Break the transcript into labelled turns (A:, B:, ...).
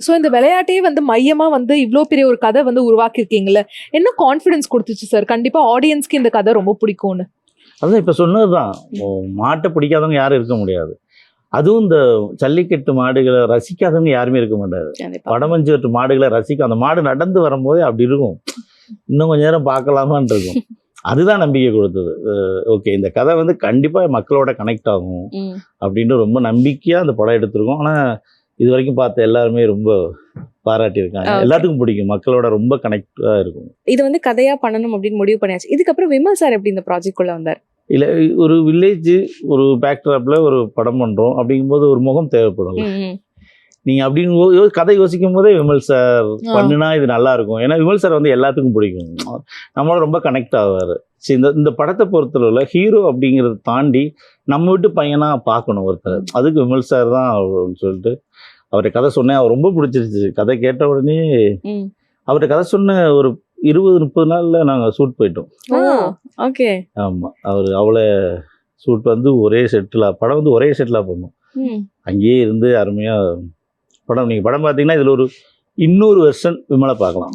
A: So இந்த விளையாட்டையே வந்து மையமா வந்து இவ்ளோ பெரிய ஒரு கதை வந்து உருவாக்கியிருக்கீங்கல்ல. என்ன கான்ஃபிடன்ஸ் குடுத்துச்சு சார்? கண்டிப்பா ஆடியன்ஸ்க்கு இந்த கதை ரொம்ப பிடிக்கும்னு.
B: அதான் இப்போ சொன்னதுதான். மாட்டை பிடிக்காதவங்க யாரும் இருக்க முடியாது. அதுவும் இந்த ஜல்லிக்கட்டு மாடுகளை ரசிக்காதவங்க யாருமே இருக்க மாட்டாரு. வடமஞ்சு மாடுகளை ரசிக்க அந்த மாடு நடந்து வரும்போதே அப்படி இருக்கும். இன்னும் கொஞ்ச நேரம் பார்க்கலாமான் இருக்கும். அதுதான் நம்பிக்கை கொடுத்தது. ஓகே, இந்த கதை வந்து கண்டிப்பா மக்களோட கனெக்ட் ஆகும் அப்படின்னு ரொம்ப நம்பிக்கையா அந்த படம் எடுத்திருக்கோம். ஆனா இது வரைக்கும் பார்த்த எல்லாருமே ரொம்ப பாராட்டியிருக்காங்க. எல்லாத்துக்கும் பிடிக்கும். மக்களோட ரொம்ப கனெக்டா இருக்கும்.
A: இது வந்து கதையா பண்ணணும் அப்படின்னு முடிவு பண்ணியாச்சு. இதுக்கப்புறம் விமல் சார் எப்படி இந்த ப்ராஜெக்ட் குள்ள வந்தார்?
B: இல்லை, ஒரு வில்லேஜ் ஒரு பேக்ட்ராப்ல ஒரு படம் பண்ணுறோம் அப்படிங்கும்போது ஒரு முகம் தேவைப்படும். நீங்கள் அப்படின்னு கதை யோசிக்கும் போதே விமல் சார் பண்ணுனா இது நல்லா இருக்கும். ஏன்னா விமல் சார் வந்து எல்லாத்துக்கும் பிடிக்கும். நம்மளோட ரொம்ப கனெக்ட் ஆவார். சரி, இந்த படத்தை பொறுத்தளவில் ஹீரோ அப்படிங்கிறத தாண்டி நம்ம வீட்டு பையனாக பார்க்கணும் ஒருத்தர். அதுக்கு விமல் சார் தான் சொல்லிட்டு அவர்கிட்ட கதை சொன்னேன். அவர் ரொம்ப பிடிச்சிருச்சு. கதை கேட்ட உடனே அவர்கிட்ட கதை சொன்ன ஒரு 20-30 நாளில் நாங்கள் ஷூட் போயிட்டோம்.
A: ஓகே.
B: ஆமாம், அவர் அவளை ஷூட் வந்து ஒரே செட்டில் படம் வந்து ஒரே செட்டில் பண்ணோம். அங்கேயே இருந்து அருமையாக படம். நீங்கள் படம் பார்த்தீங்கன்னா இதில் ஒரு இன்னொரு வெர்ஷன் விமலை பார்க்கலாம்.